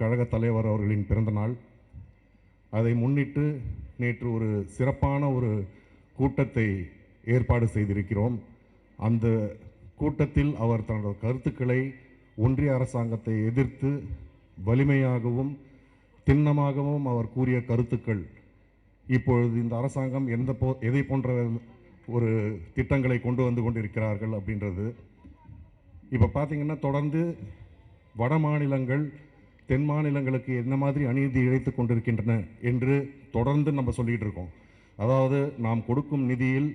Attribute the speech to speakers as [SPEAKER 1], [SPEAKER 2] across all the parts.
[SPEAKER 1] கழக தலைவர் அவர்களின் பிறந்தநாள். அதை முன்னிட்டு நேற்று ஒரு சிறப்பான ஒரு கூட்டத்தை ஏற்பாடு செய்திருக்கிறோம். அந்த கூட்டத்தில் அவர் தனது கருத்துக்களை ஒன்றிய அரசாங்கத்தை எதிர்த்து வலிமையாகவும் திண்ணமாகவும் அவர் கூறிய கருத்துக்கள் இப்பொழுது இந்த அரசாங்கம் எதை போன்ற ஒரு திட்டங்களை கொண்டு வந்து கொண்டிருக்கிறார்கள் அப்படின்றது. இப்போ பார்த்தீங்கன்னா தொடர்ந்து வட மாநிலங்கள் தென் மாநிலங்களுக்கு என்ன மாதிரி அநீதி இழைத்து கொண்டிருக்கின்றன என்று தொடர்ந்து நம்ம சொல்லிகிட்டு இருக்கோம். அதாவது நாம் கொடுக்கும் நிதியில்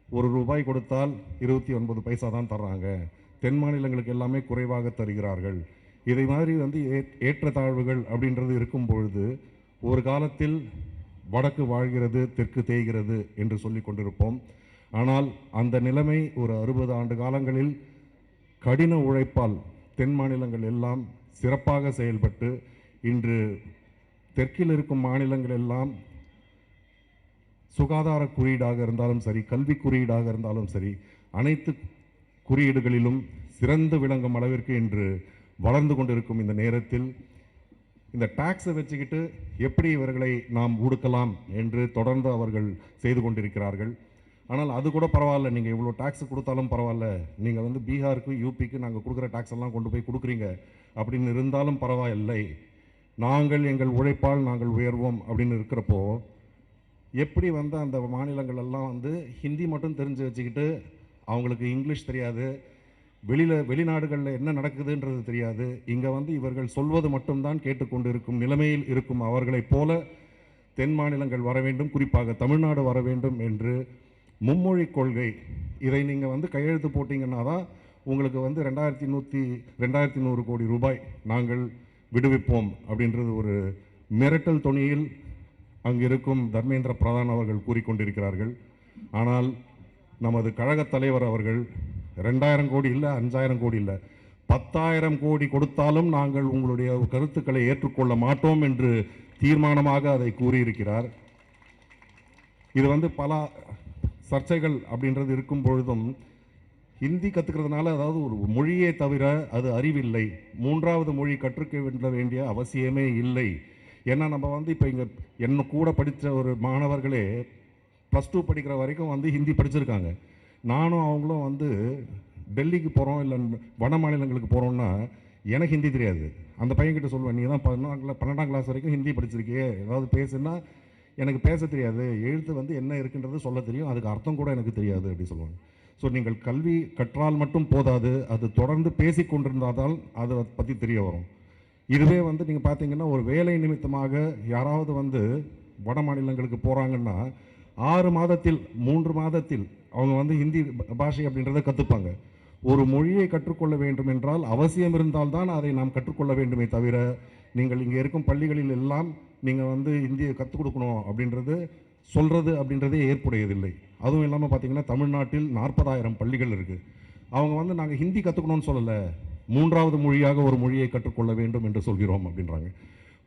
[SPEAKER 1] ₹1 கொடுத்தால் 29 பைசா தான் தர்றாங்க, தென் மாநிலங்களுக்கு எல்லாமே குறைவாக தருகிறார்கள். இதை மாதிரி ஏற்றத்தாழ்வுகள் அப்படின்றது இருக்கும் பொழுது ஒரு காலத்தில் வடக்கு வாழ்கிறது தெற்கு தேய்கிறது என்று சொல்லி கொண்டிருப்போம். ஆனால் அந்த நிலைமை ஒரு 60 ஆண்டு காலங்களில் கடின உழைப்பால் தென் மாநிலங்கள் எல்லாம் சிறப்பாக செயல்பட்டு இன்று தெற்கில் இருக்கும் மாநிலங்கள் எல்லாம் சுகாதார குறியீடாக இருந்தாலும் சரி, கல்வி குறியீடாக இருந்தாலும் சரி, அனைத்து குறியீடுகளிலும் சிறந்து விளங்கும் அளவிற்கு இன்று வளர்ந்து கொண்டிருக்கும் இந்த நேரத்தில் இந்த டாக்ஸை வச்சுக்கிட்டு எப்படி இவர்களை நாம் ஒடுக்கலாம் என்று தொடர்ந்து அவர்கள் செய்து கொண்டிருக்கிறார்கள். ஆனால் அது கூட பரவாயில்ல, நீங்கள் இவ்வளோ டாக்ஸ் கொடுத்தாலும் பரவாயில்ல, நீங்கள் பீகாருக்கு யூபிக்கு நாங்கள் கொடுக்குற டாக்ஸ் எல்லாம் கொண்டு போய் கொடுக்குறீங்க அப்படின்னு இருந்தாலும் பரவாயில்லை, நாங்கள் எங்கள் உழைப்பால் நாங்கள் உயர்வோம் அப்படின்னு இருக்கிறப்போ எப்படி அந்த மாநிலங்கள் எல்லாம் ஹிந்தி மட்டும் தெரிஞ்சு வச்சுக்கிட்டு அவங்களுக்கு இங்கிலீஷ் தெரியாது, வெளிநாடுகளில் என்ன நடக்குதுன்றது தெரியாது, இங்கே இவர்கள் சொல்வது மட்டும்தான் கேட்டுக்கொண்டு இருக்கும் நிலைமையில் இருக்கும் அவர்களைப் போல தென் மாநிலங்கள் வர வேண்டும், குறிப்பாக தமிழ்நாடு வர வேண்டும் என்று மும்மொழி கொள்கை இதை நீங்கள் கையெழுத்து போட்டிங்கன்னா தான் உங்களுக்கு 2100 கோடி ரூபாய் நாங்கள் விடுவிப்போம் அப்படின்றது ஒரு மிரட்டல் தொனியில் அங்கிருக்கும் தர்மேந்திர பிரதான் அவர்கள் கூறிக்கொண்டிருக்கிறார்கள். ஆனால் நமது கழக தலைவர் அவர்கள் 2000 கோடி இல்லை, 5000 கோடி இல்லை, 10,000 கோடி கொடுத்தாலும் நாங்கள் உங்களுடைய கருத்துக்களை ஏற்றுக்கொள்ள மாட்டோம் என்று தீர்மானமாக அதை கூறியிருக்கிறார். இது பல சர்ச்சைகள் அப்படின்றது இருக்கும் பொழுதும் ஹிந்தி கற்றுக்கிறதுனால, அதாவது ஒரு மொழியே தவிர அது அறிவில்லை, மூன்றாவது மொழி கற்றுக்க வேண்டிய அவசியமே இல்லை. ஏன்னா நம்ம இப்போ இங்கே என்ன கூட படித்த ஒரு மாணவர்களே +2 படிக்கிற வரைக்கும் ஹிந்தி படிச்சிருக்காங்க. நானும் அவங்களும் டெல்லிக்கு போகிறோம் இல்லை வட மாநிலங்களுக்கு போகிறோம்னா எனக்கு ஹிந்தி தெரியாது. அந்த பையன்கிட்ட சொல்லுவேன், நீ தான் 12ஆம் கிளாஸ் வரைக்கும் ஹிந்தி படிச்சிருக்கியே, ஏதாவது பேசுன்னா எனக்கு பேச தெரியாது, எழுத்து என்ன இருக்குன்றது சொல்ல தெரியும், அதுக்கு அர்த்தம் கூட எனக்கு தெரியாது அப்படி சொல்லுவாங்க. ஸோ நீங்கள் கல்வி கற்றால் மட்டும் போதாது, அது தொடர்ந்து பேசி கொண்டிருந்தால் அதை பற்றி தெரிய வரும். இதுவே நீங்கள் பார்த்தீங்கன்னா ஒரு வேலை நிமித்தமாக யாராவது வட மாநிலங்களுக்கு போகிறாங்கன்னா 6 மாதத்தில் 3 மாதத்தில் அவங்க ஹிந்தி பாஷை அப்படின்றத கற்றுப்பாங்க. ஒரு மொழியை கற்றுக்கொள்ள வேண்டும் என்றால் அவசியம் இருந்தால்தான் அதை நாம் கற்றுக்கொள்ள வேண்டுமே தவிர நீங்கள் இங்கே இருக்கும் பள்ளிகளில் எல்லாம் நீங்கள் ஹிந்தியை கற்றுக் கொடுக்கணும் அப்படின்றது சொல்கிறது அப்படின்றதே ஏற்புடையதில்லை. அதுவும் இல்லாமல் பார்த்தீங்கன்னா தமிழ்நாட்டில் 40,000 பள்ளிகள் இருக்குது. அவங்க நாங்கள் ஹிந்தி கற்றுக்கணும்னு சொல்லலை, 3வது மொழியாக ஒரு மொழியை கற்றுக்கொள்ள வேண்டும் என்று சொல்கிறோம் அப்படின்றாங்க.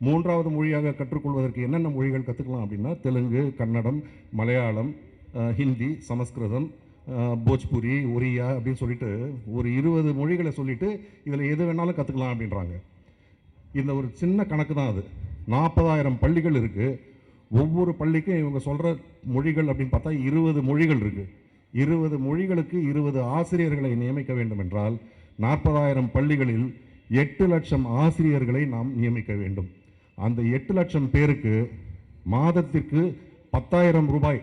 [SPEAKER 1] 3வது மொழியாக கற்றுக்கொள்வதற்கு என்னென்ன மொழிகள் கற்றுக்கலாம் அப்படின்னா தெலுங்கு, கன்னடம், மலையாளம், ஹிந்தி, சமஸ்கிருதம், போஜ்புரி, ஒரியா அப்படின்னு சொல்லிட்டு ஒரு 20 மொழிகளை சொல்லிட்டு இதில் எது வேணாலும் கற்றுக்கலாம் அப்படின்றாங்க. இந்த ஒரு சின்ன கணக்கு தான் அது. 40,000 பள்ளிகள் இருக்குது. ஒவ்வொரு பள்ளிக்கும் இவங்க சொல்கிற மொழிகள் அப்படின்னு பார்த்தா 20 மொழிகள் இருக்குது. 20 மொழிகளுக்கு 20 ஆசிரியர்களை நியமிக்க வேண்டும் என்றால் 40,000 பள்ளிகளில் 8 லட்சம் ஆசிரியர்களை நாம் நியமிக்க வேண்டும். அந்த 8 லட்சம் பேருக்கு மாதத்திற்கு 10,000 ரூபாய்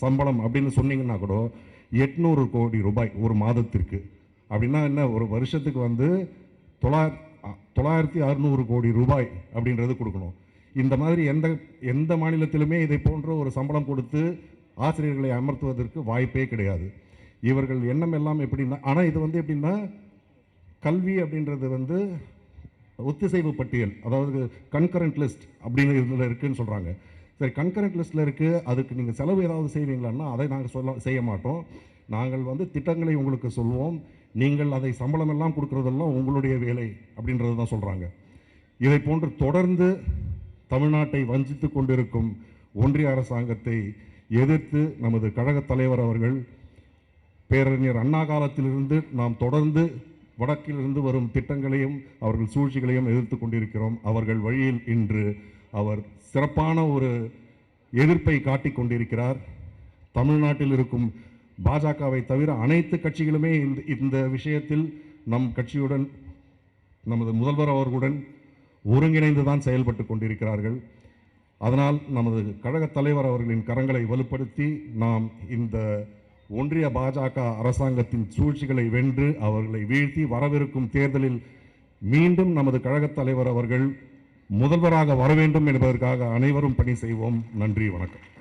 [SPEAKER 1] சம்பளம் அப்படின்னு சொன்னீங்கன்னா கூட 800 கோடி ரூபாய் ஒரு மாதத்திற்கு. அப்படின்னா என்ன, ஒரு வருஷத்துக்கு 9,600 கோடி ரூபாய் அப்படின்றது கொடுக்கணும். இந்த மாதிரி எந்த மாநிலத்திலுமே இதை போன்ற ஒரு சம்பளம் கொடுத்து ஆசிரியர்களை அமர்த்துவதற்கு வாய்ப்பே கிடையாது. இவர்கள் எண்ணம் எல்லாம் எப்படின்னா, ஆனால் இது எப்படின்னா கல்வி அப்படின்றது ஒத்திசைவு பட்டியல், அதாவது கன்கரண்ட் லிஸ்ட் அப்படின்னு இதில் இருக்குதுன்னு சொல்கிறாங்க. சரி, கன்கரண்ட் லிஸ்ட்டில் இருக்குது, அதுக்கு நீங்கள் செலவு ஏதாவது செய்வீங்களான்னா அதை நாங்கள் செய்ய மாட்டோம். நாங்கள் திட்டங்களை உங்களுக்கு சொல்வோம், நீங்கள் அதை சம்பளம் எல்லாம் கொடுக்குறதெல்லாம் உங்களுடைய வேலை அப்படின்றது தான் சொல்கிறாங்க. இதை போன்று தொடர்ந்து தமிழ்நாட்டை வஞ்சித்து கொண்டிருக்கும் ஒன்றிய அரசாங்கத்தை எதிர்த்து நமது கழக தலைவர் அவர்கள் பேரறிஞர் அண்ணா காலத்திலிருந்து நாம் தொடர்ந்து வடக்கிலிருந்து வரும் திட்டங்களையும் அவர்கள் சூழ்ச்சிகளையும் எதிர்த்து கொண்டிருக்கிறோம். அவர்கள் வழியில் இன்று அவர் சிறப்பான ஒரு எதிர்ப்பை காட்டிக் கொண்டிருக்கிறார். தமிழ்நாட்டில் இருக்கும் பாஜகவை தவிர அனைத்து கட்சிகளுமே இந்த விஷயத்தில் நம் கட்சியுடன் நமது முதல்வர் அவர்களுடன் ஒருங்கிணைந்து தான் செயல்பட்டு கொண்டிருக்கிறார்கள். அதனால் நமது கழக தலைவர் அவர்களின் கரங்களை வலுப்படுத்தி நாம் இந்த ஒன்றிய பாஜக அரசாங்கத்தின் சூழ்ச்சிகளை வென்று அவர்களை வீழ்த்தி வரவிருக்கும் தேர்தலில் மீண்டும் நமது கழகத் தலைவர் அவர்கள் முதல்வராக வர வேண்டும் என்பதற்காக அனைவரும் பணி செய்வோம். நன்றி, வணக்கம்.